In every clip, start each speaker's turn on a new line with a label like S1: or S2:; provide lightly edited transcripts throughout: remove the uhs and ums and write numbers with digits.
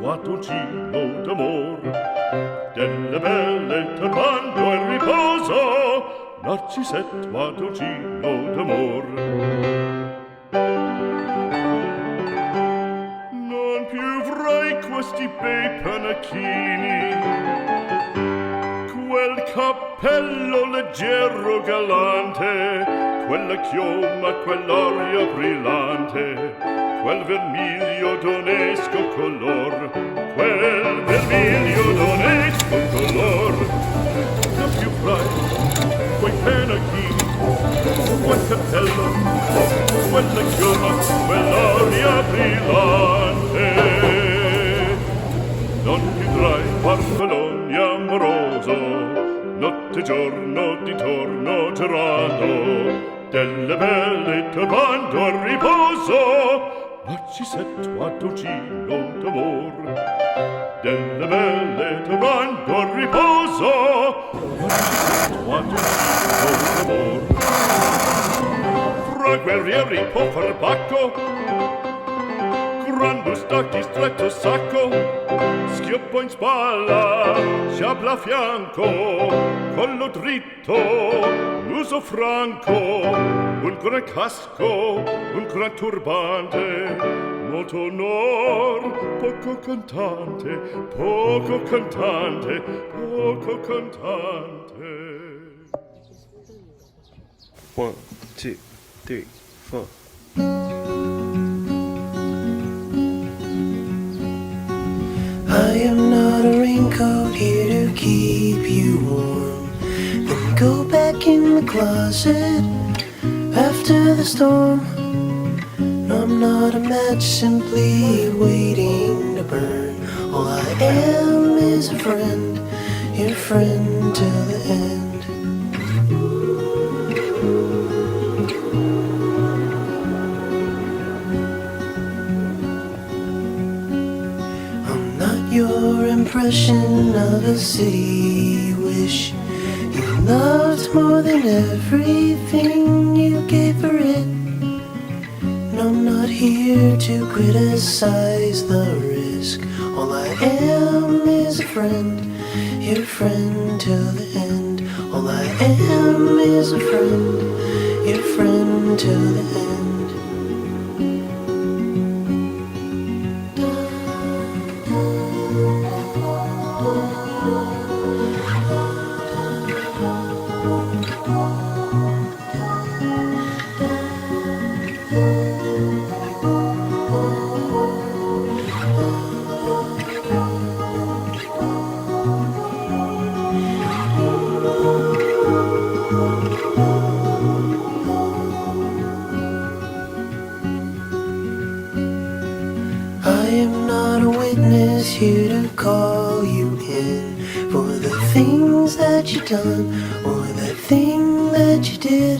S1: mattoncino d'amor, delle belle turbando e riposo, Narcisetto mattoncino d'amor. Non più avrai questi bei panacchini, quel cappello leggero galante, quella chioma, quell'aria brillante, quel vermiglio d'onesco color, quel vermiglio d'onesco color. Non più avrai quei panacchini, quel cappello, quella chioma, quell'aria brillante. Non vedrai parcoloni amoroso, notte e giorno di torno girando, delle belle turbando a riposo, Narcisetto mattoncino d'amor, delle belle turbando a riposo, Narcisetto mattoncino d'amor. Fra guerrieri può far pacco, grande stacchi stretto sacco, schioppo in spalla, sciabla a fianco, collo dritto, muso franco, un gran casco, un gran turbante, molto onor, poco cantante, poco cantante, poco cantante.
S2: 1, 2, 3, 4.
S3: I am not a raincoat here to keep you warm. Then go back in the closet after the storm. No, I'm not a match simply waiting to burn. All I am is a friend, your friend till the end. Your impression of a city you wish you loved more than everything you gave for it. And I'm not here to criticize the risk. All I am is a friend, your friend till the end. All I am is a friend, your friend till the end. Here to call you in for the things that you done or the thing that you did.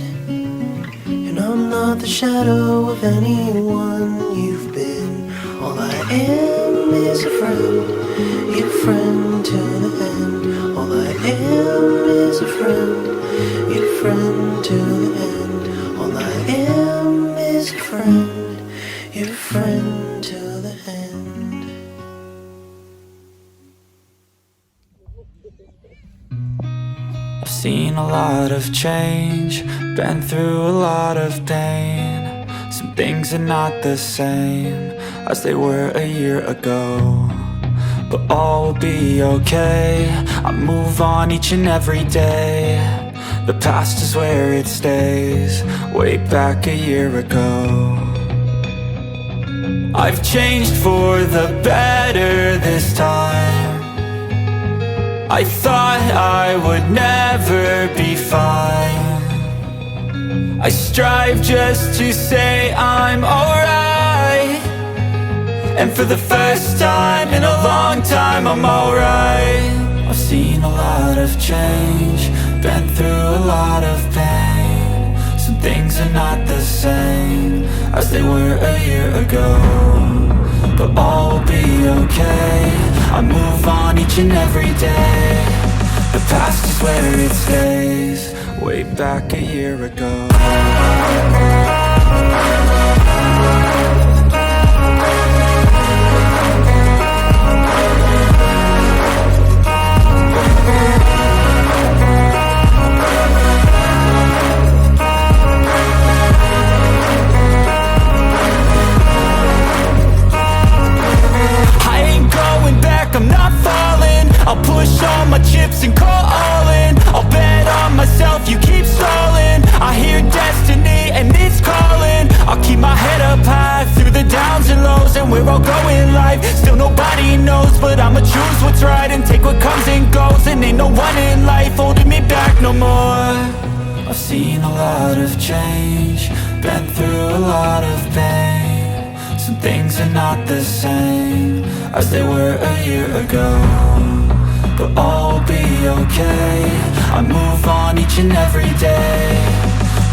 S3: And I'm not the shadow of anyone you've been. All I am is a friend, your friend till the end. All I am is a friend, your friend till the end. All I am is a friend, your friend till the end.
S4: Seen a lot of change, been through a lot of pain. Some things are not the same as they were a year ago, but all will be okay. I move on each and every day. The past is where it stays, way back a year ago. I've changed for the better this time. I thought I would never be fine. I strive just to say I'm alright, and for the first time in a long time I'm alright. I've seen a lot of change, been through a lot of pain. Some things are not the same as they were a year ago, but all will be okay. I move on each and every day. The past is where it stays, way back a year ago. change. Been through a lot of pain. Some things are not the same as they were a year ago, but all will be okay. I move on each and every day.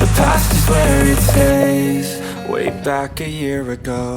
S4: The past is where it stays. Way back a year ago.